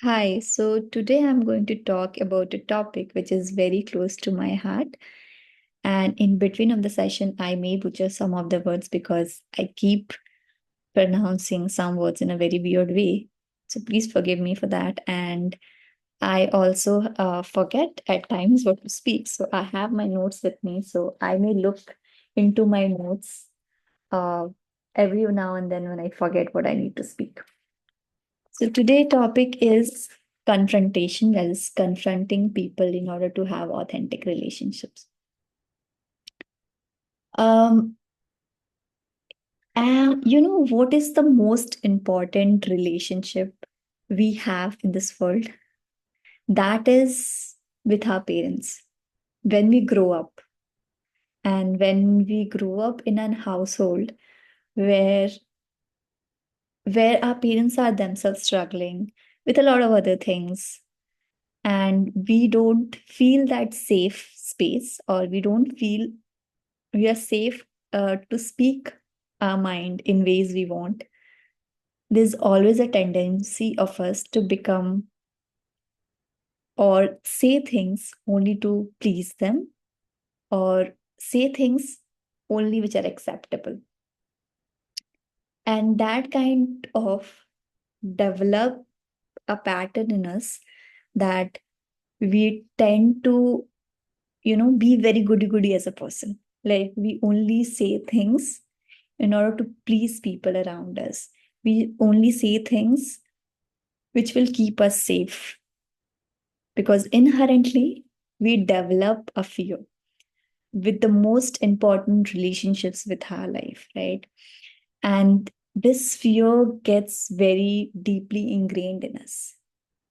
Hi, so today I'm going to talk about a topic which is very close to my heart. And in between of the session, I may butcher some of the words because I keep pronouncing some words in a very weird way. So please forgive me for that. And I also forget at times what to speak. So I have my notes with me. So I may look into my notes uh, every now and then when I forget what I need to speak. So today topic is confrontation, that is confronting people in order to have authentic relationships. Um, and you know what is the most important relationship we have in this world? That is with our parents. When we grow up, and when we grow up in an household where our parents are themselves struggling with a lot of other things, and we don't feel that safe space, or we don't feel we are safe to speak our mind in ways we want, there's always a tendency of us to become or say things only to please them, or say things only which are acceptable. And that kind of develop a pattern in us that we tend to be very goody goody as a person. Like we only say things in order to please people around us. We only say things which will keep us safe, because inherently we develop a fear with the most important relationships with our life, right? And this fear gets very deeply ingrained in us.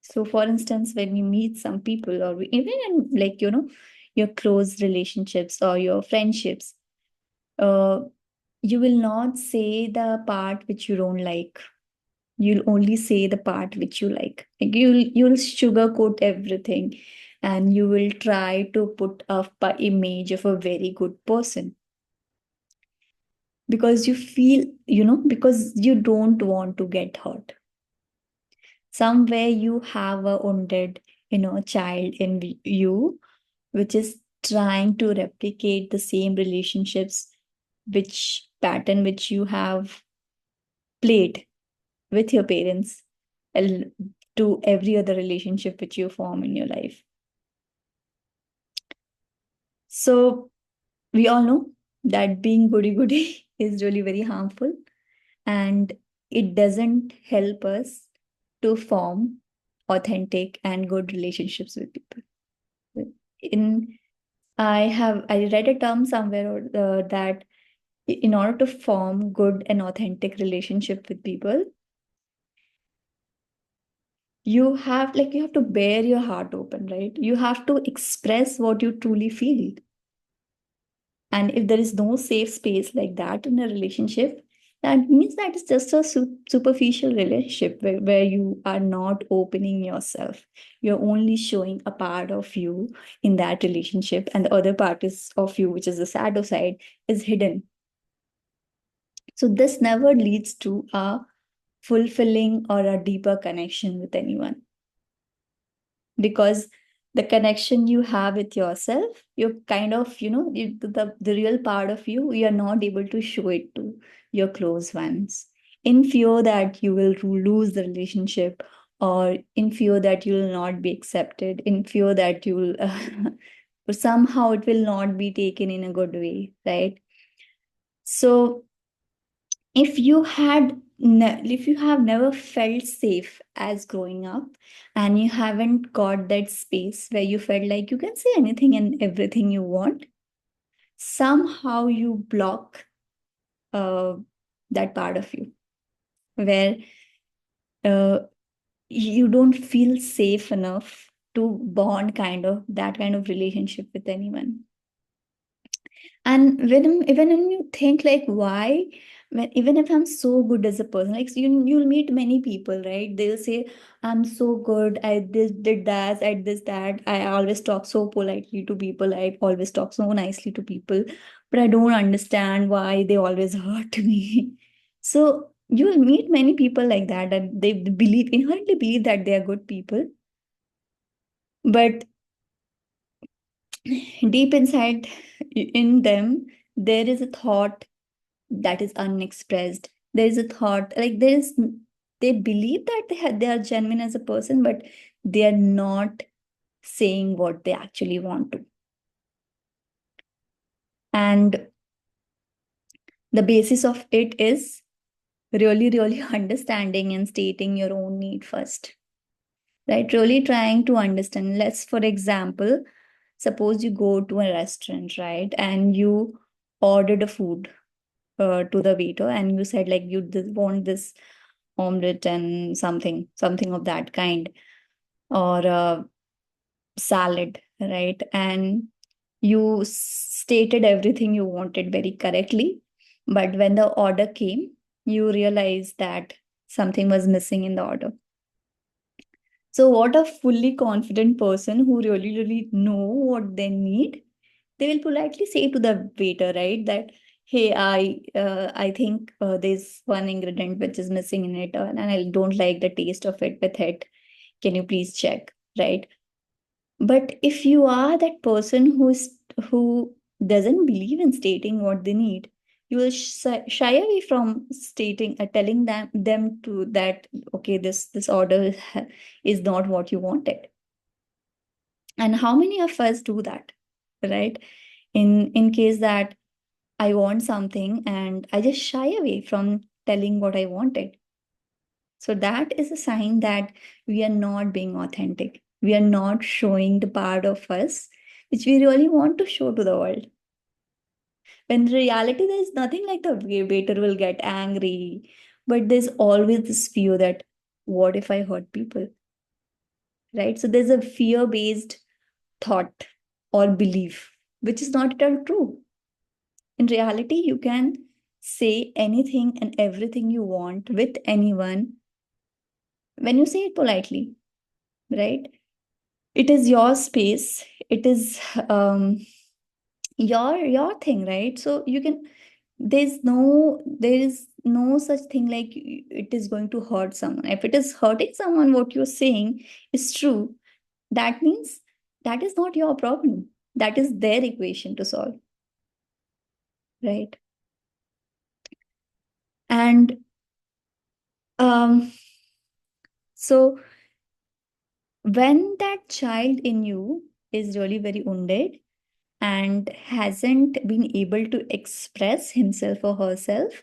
So, for instance, when we meet some people, or even in your close relationships or your friendships, uh, you will not say the part which you don't like. You'll only say the part which you like. Like you'll sugarcoat everything, and you will try to put up a image of a very good person, because you feel, because you don't want to get hurt. Somewhere you have a wounded, child in you, which is trying to replicate the same relationships, which pattern which you have played with your parents, and to every other relationship which you form in your life. So we all know that being goody goody is really very harmful, and it doesn't help us to form authentic and good relationships with people. In I read a term somewhere that in order to form good and authentic relationship with people, you have to bear your heart open, right? You have to express what you truly feel. And if there is no safe space like that in a relationship, that means that it's just a superficial relationship where you are not opening yourself. You're only showing a part of you in that relationship, and the other part is of you, which is the shadow side, is hidden. So this never leads to a fulfilling or a deeper connection with anyone, because the connection you have with yourself, you're kind of, the real part of you, you're not able to show it to your close ones, in fear that you will lose the relationship, or in fear that you will not be accepted, in fear that you will somehow it will not be taken in a good way, right? So if you if you have never felt safe as growing up, and you haven't got that space where you felt like you can say anything and everything you want, somehow you block uh, that part of you, where uh, you don't feel safe enough to bond kind of that kind of relationship with anyone. And even when you think like why, when even if I'm so good as a person, like so you'll meet many people, right? They'll say, I'm so good, I this did that, I this that, I always talk so politely to people, I always talk so nicely to people, but I don't understand why they always hurt me. So You will meet many people like that, and they believe, inherently believe that they are good people, but deep inside in them, there is a thought that is unexpressed. There is a thought, like there is, they believe that they are genuine as a person, but they are not saying what they actually want to. And the basis of it is really, really understanding and stating your own need first, right? Really trying to understand. Let's, for example, suppose you go to a restaurant, right? And you ordered a food to the waiter, and you said like you want this omelette and something of that kind, or salad, right? And you stated everything you wanted very correctly, but when the order came, you realized that something was missing in the order. So what a fully confident person who really, really know what they need, they will politely say to the waiter, right, that, hey, I think there's one ingredient which is missing in it, and I don't like the taste of it with it. Can you please check, right? But if you are that person who doesn't believe in stating what they need, you will shy away from stating, telling them to that, okay, this order is not what you wanted. And how many of us do that, right? In case that I want something and I just shy away from telling what I wanted. So that is a sign that we are not being authentic. We are not showing the part of us which we really want to show to the world. When in reality, there's nothing like the waiter will get angry, but there's always this fear that, what if I hurt people? Right? So there's a fear based thought or belief, which is not at all true. In reality, you can say anything and everything you want with anyone when you say it politely, right? It is your space. It is your thing, right? So you can. There is no such thing like it is going to hurt someone. If it is hurting someone, what you're saying is true. That means that is not your problem. That is their equation to solve, right? And um, so when that child in you is really very wounded and hasn't been able to express himself or herself,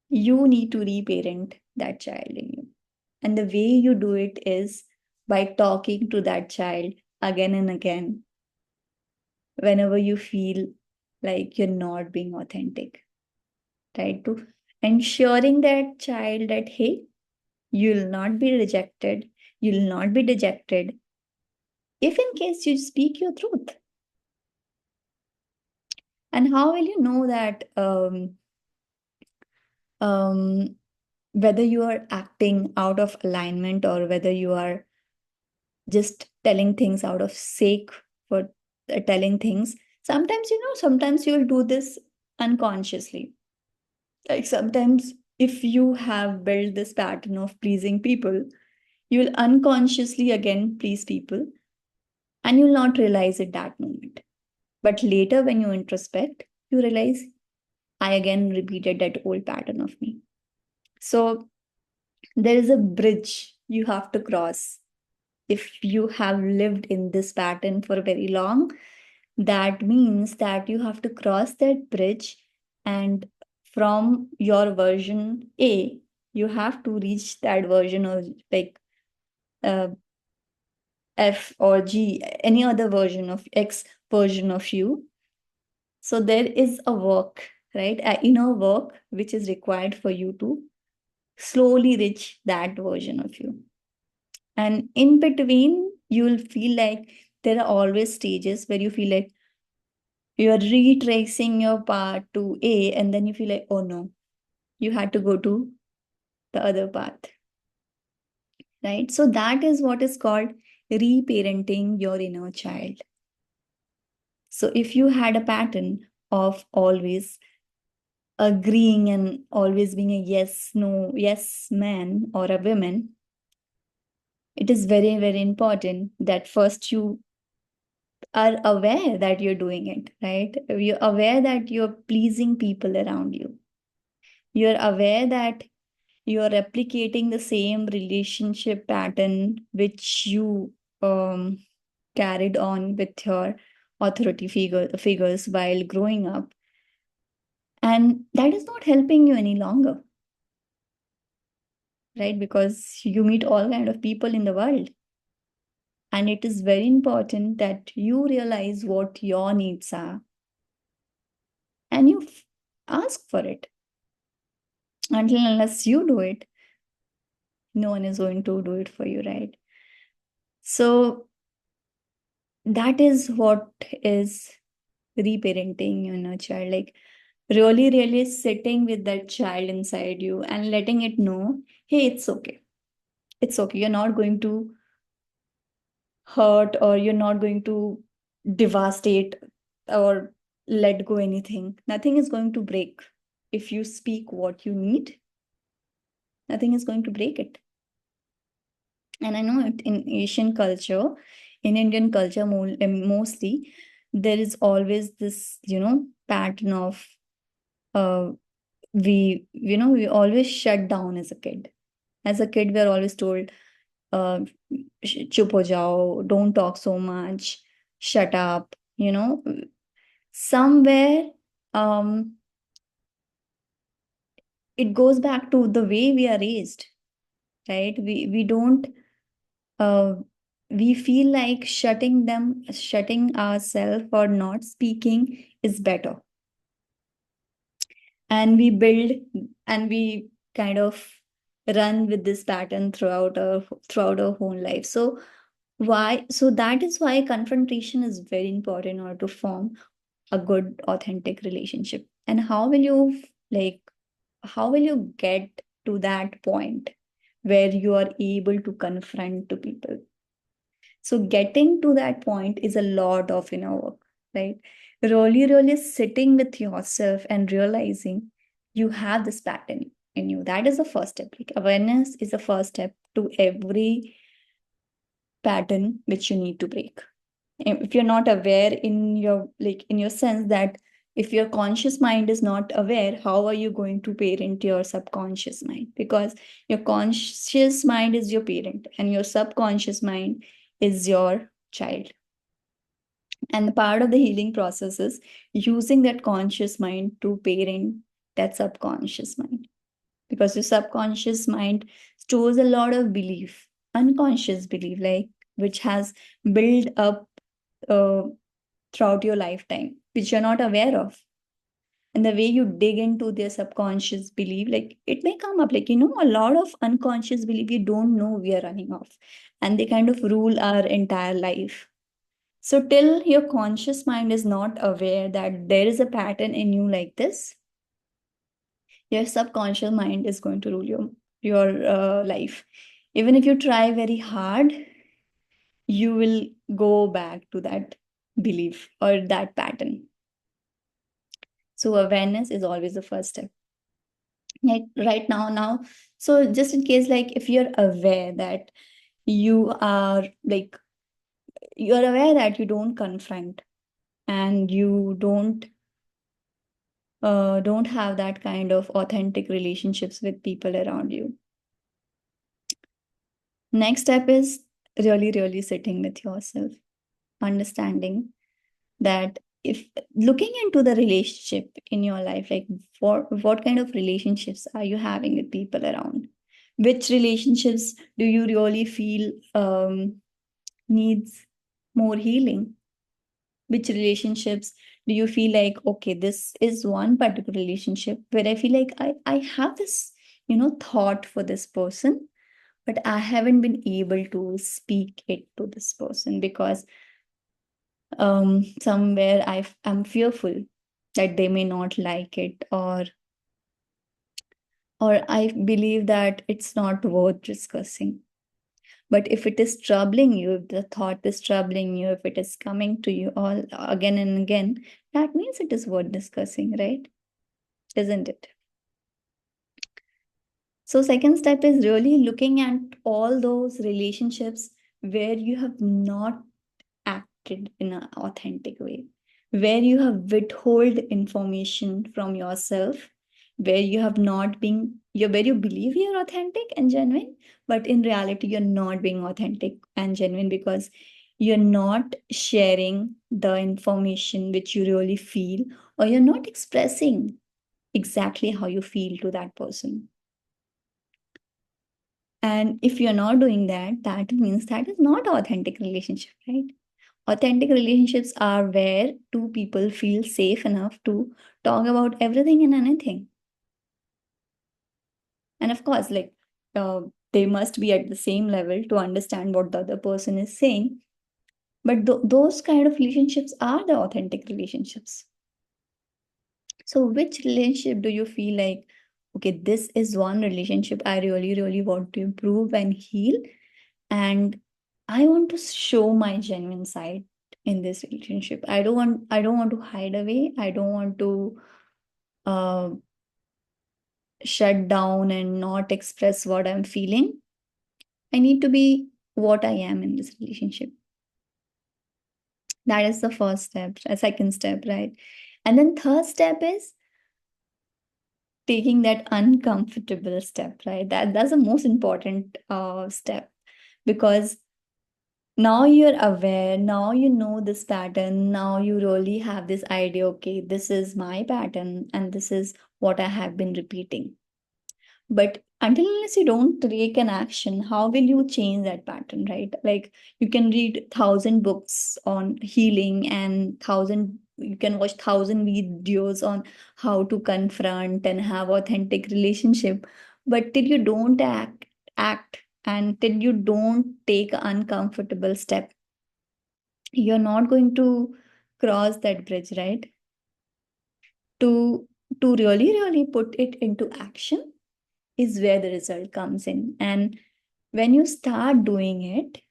you need to reparent that child in you. And the way you do it is by talking to that child again and again whenever you feel like you're not being authentic, right? To ensuring that child that, hey, you'll not be rejected, you'll not be dejected if in case you speak your truth. And how will you know that um, whether you are acting out of alignment or whether you are just telling things out of sake for telling things? Sometimes, sometimes you'll do this unconsciously. Like sometimes, if you have built this pattern of pleasing people, you will unconsciously again please people, and you'll not realize it that moment. But later, when you introspect, you realize I again repeated that old pattern of me. So there is a bridge you have to cross. If you have lived in this pattern for very long, that means that you have to cross that bridge, and from your version A, you have to reach that version of like uh, F or G, any other version of X version of you. So there is a work, right? An inner work which is required for you to slowly reach that version of you. And in between, you'll feel like there are always stages where you feel like you're retracing your path to A, and then you feel like, oh no, you had to go to the other path, right? So that is what is called reparenting your inner child. So if you had a pattern of always agreeing and always being a yes, no, yes man or a woman, it is very, very important that first you are aware that you're doing it, right? You're aware that you're pleasing people around you. You're aware that you're replicating the same relationship pattern which you um, carried on with your figures while growing up. And that is not helping you any longer, right? Because you meet all kind of people in the world. And it is very important that you realize what your needs are and you ask for it. Until unless you do it, no one is going to do it for you, right? So that is what is reparenting your inner child. Like really, really sitting with that child inside you and letting it know, hey, it's okay. It's okay. You're not going to hurt or you're not going to devastate or let go anything. Nothing is going to break. If you speak what you need, nothing is going to break it. And I know it in Asian culture, in Indian culture mostly, there is always this, pattern of uh, we always shut down as a kid. As a kid, we are always told, uh, chup ho jao, don't talk so much, shut up, somewhere it goes back to the way we are raised, right? We don't uh, we feel like shutting ourselves or not speaking is better, and we build and we kind of run with this pattern throughout our whole life. So that is why confrontation is very important in order to form a good authentic relationship. And like how will you get to that point where you are able to confront to people? So getting to that point is a lot of inner work, right? Really, really sitting with yourself and realizing you have this pattern in you. That is the first step. Like awareness is the first step to every pattern which you need to break. If you're not aware in your sense that if your conscious mind is not aware, how are you going to parent your subconscious mind? Because your conscious mind is your parent and your subconscious mind is your child. And the part of the healing process is using that conscious mind to parent that subconscious mind, because your subconscious mind stores a lot of belief, unconscious belief, like which has built up uh, throughout your lifetime, which you're not aware of. And the way you dig into their subconscious belief, like it may come up, like, a lot of unconscious belief you don't know we are running off, and they kind of rule our entire life. So, till your conscious mind is not aware that there is a pattern in you like this, your subconscious mind is going to rule your life. Even if you try very hard, you will go back to that belief or that pattern. So awareness is always the first step. Like right now. So just in case, like if you're aware that you are like you're aware that you don't confront and you don't have that kind of authentic relationships with people around you. Next step is really, really sitting with yourself, understanding that if looking into the relationship in your life, like what kind of relationships are you having with people around? Which relationships do you really feel needs more healing? Which relationships do you feel like, okay, this is one particular relationship where I feel like I have this, thought for this person, but I haven't been able to speak it to this person because somewhere I'm fearful that they may not like it, or I believe that it's not worth discussing. But if it is troubling you, if the thought is troubling you, if it is coming to you all again and again, that means it is worth discussing, right? isn't it? So, second step is really looking at all those relationships where you have not acted in an authentic way, where you have withhold information from yourself, where you have not been, where you believe you're authentic and genuine, but in reality, you're not being authentic and genuine because you're not sharing the information which you really feel, or you're not expressing exactly how you feel to that person. And if you're not doing that, that means that is not authentic relationship, right? Authentic relationships are where two people feel safe enough to talk about everything and anything. And of course, like uh, they must be at the same level to understand what the other person is saying. But those kind of relationships are the authentic relationships. So, which relationship do you feel like, okay, this is one relationship I really, really want to improve and heal? And I want to show my genuine side in this relationship. I don't want to hide away. I don't want to uh, shut down and not express what I'm feeling. I need to be what I am in this relationship. That is the first step, a second step, right? And then third step is taking that uncomfortable step, right? That's the most important step, because now you're aware, now you know this pattern, now you really have this idea, okay, this is my pattern and this is what I have been repeating. But until unless you don't take an action, how will you change that pattern, right? Like you can read 1,000 books on healing and thousand, you can watch 1,000 videos on how to confront and have authentic relationship. But till you don't act and till you don't take an uncomfortable step, you're not going to cross that bridge, right? To really, really put it into action is where the result comes in. And when you start doing it,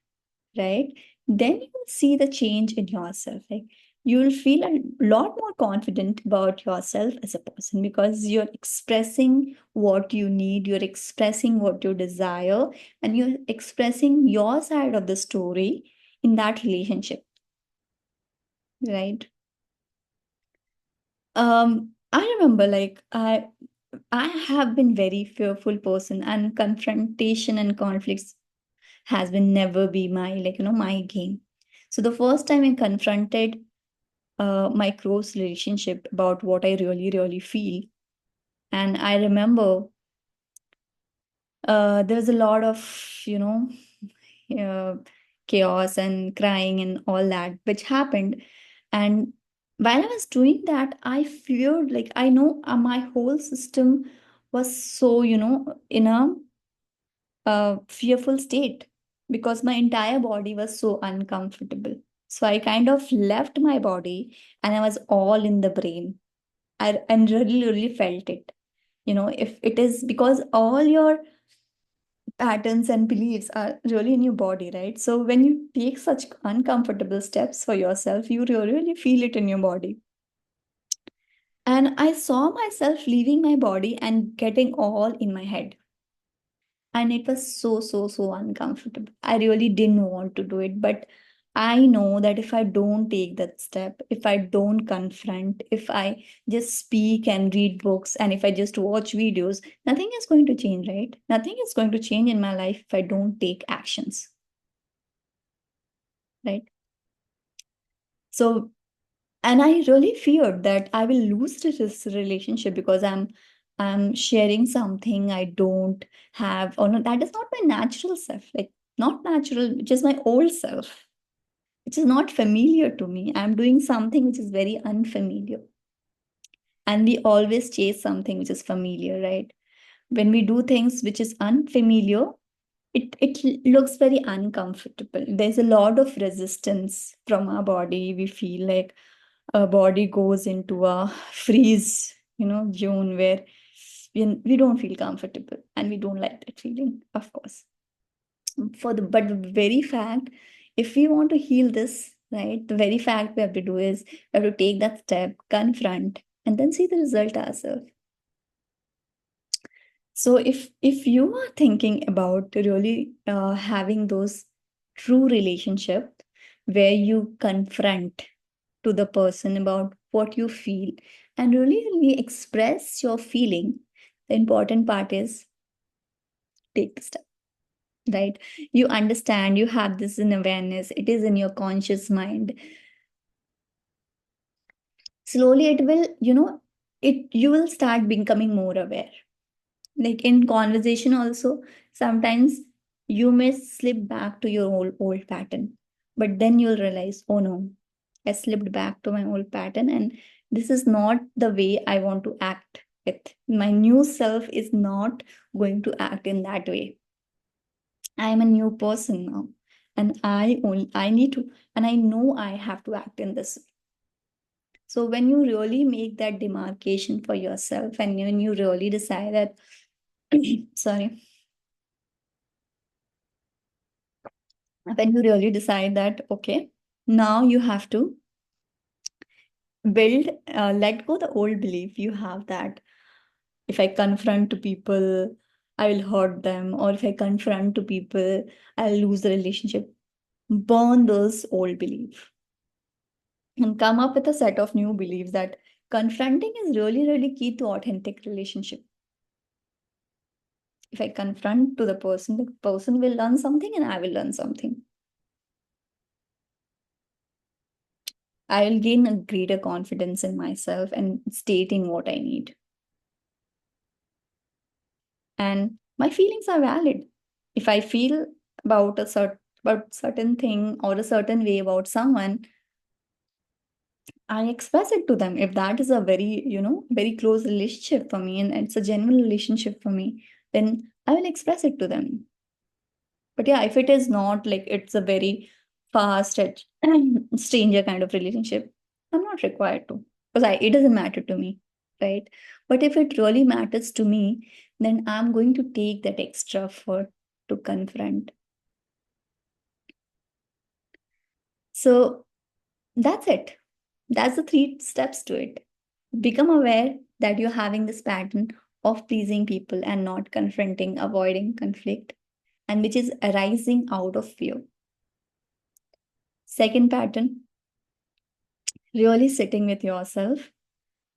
right, then you will see the change in yourself. Like you'll feel a lot more confident about yourself as a person because you're expressing what you need, you're expressing what you desire, and you're expressing your side of the story in that relationship, right? I remember like I have been very fearful person, and confrontation and conflicts has been never be my, like, my game. So the first time I confronted my close relationship about what I really, really feel, and I remember there was a lot of, uh, chaos and crying and all that which happened. And while I was doing that, I feared, like, I know my whole system was so, in a fearful state because my entire body was so uncomfortable. So I kind of left my body and I was all in the brain. And really, really felt it. If it is because all your patterns and beliefs are really in your body, right? So when you take such uncomfortable steps for yourself, you really, really feel it in your body. And I saw myself leaving my body and getting all in my head. And it was so, so, so uncomfortable. I really didn't want to do it, but I know that if I don't take that step, if I don't confront, if I just speak and read books, and if I just watch videos, nothing is going to change, right? Nothing is going to change in my life if I don't take actions, right? So, and I really feared that I will lose this relationship because I'm sharing something I don't have, or no, that is not my natural self, like not natural, which is my old self, which is not familiar to me. I'm doing something which is very unfamiliar. And we always chase something which is familiar, right? When we do things which is unfamiliar, it looks very uncomfortable. There's a lot of resistance from our body. We feel like our body goes into a freeze, zone where we don't feel comfortable and we don't like that feeling, of course. But the very fact, if we want to heal this, right, the very fact we have to do is we have to take that step, confront, and then see the result ourselves. So if you are thinking about really having those true relationship where you confront to the person about what you feel and really express your feeling, the important part is take the step, right? You understand, you have this in awareness, it is in your conscious mind. Slowly it will, it you will start becoming more aware. Like in conversation also, sometimes you may slip back to your old pattern, but then you'll realize, oh no, I slipped back to my old pattern, and this is not the way I want to act with. My new self is not going to act in that way. I am a new person now, and I need to, and I know I have to act in this. So when you really make that demarcation for yourself, and when you really decide that, sorry, when you really decide that, okay, now you have to build, let go the old belief you have that if I confront to people, I will hurt them, or if I confront to people, I'll lose the relationship. Burn those old beliefs and come up with a set of new beliefs that confronting is really, really key to authentic relationship. If I confront to the person will learn something and I will learn something. I will gain a greater confidence in myself and stating what I need. And my feelings are valid. If I feel about about certain thing or a certain way about someone, I express it to them. If that is a very, very close relationship for me and it's a genuine relationship for me, then I will express it to them. But yeah, if it is not, like it's a very fast stranger kind of relationship, I'm not required to, because it doesn't matter to me, right? But if it really matters to me, then I'm going to take that extra effort to confront. So that's it. That's the 3 steps to it. Become aware that you're having this pattern of pleasing people and not confronting, avoiding conflict, and which is arising out of fear. Second pattern, really sitting with yourself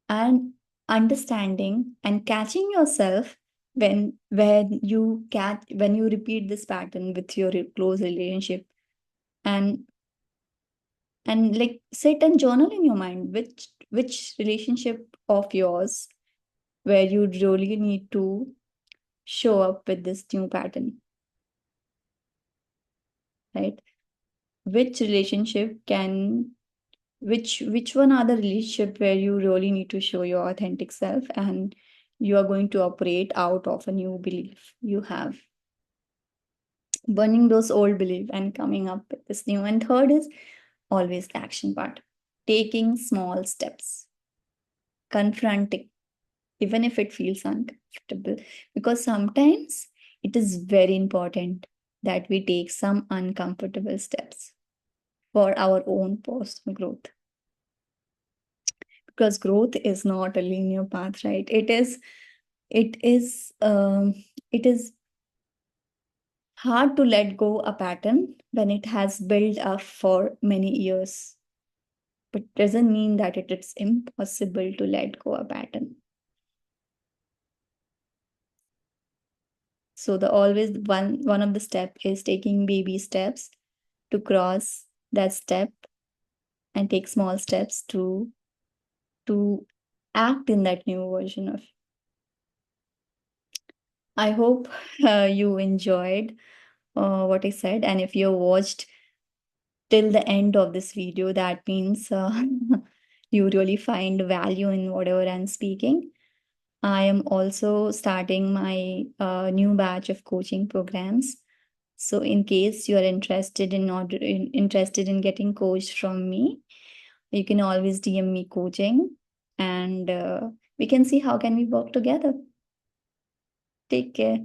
and understanding and catching yourself when you repeat this pattern with your close relationship, and like sit and journal in your mind which relationship of yours where you really need to show up with this new pattern, right? Which relationship can which one are the relationship where you really need to show your authentic self and you are going to operate out of a new belief you have, burning those old belief and coming up with this new. And third is always the action part, taking small steps, confronting even if it feels uncomfortable, because sometimes it is very important that we take some uncomfortable steps for our own personal growth, because growth is not a linear path, right? It is it is hard to let go a pattern when it has built up for many years, but doesn't mean that it's impossible to let go a pattern. So the always one of the step is taking baby steps to cross that step and take small steps to act in that new version of. I hope you enjoyed what I said, and if you watched till the end of this video, that means you really find value in whatever I'm speaking. I am also starting my new batch of coaching programs. So in case you are interested in getting coached from me, you can always DM me coaching, and we can see how can we work together. Take care.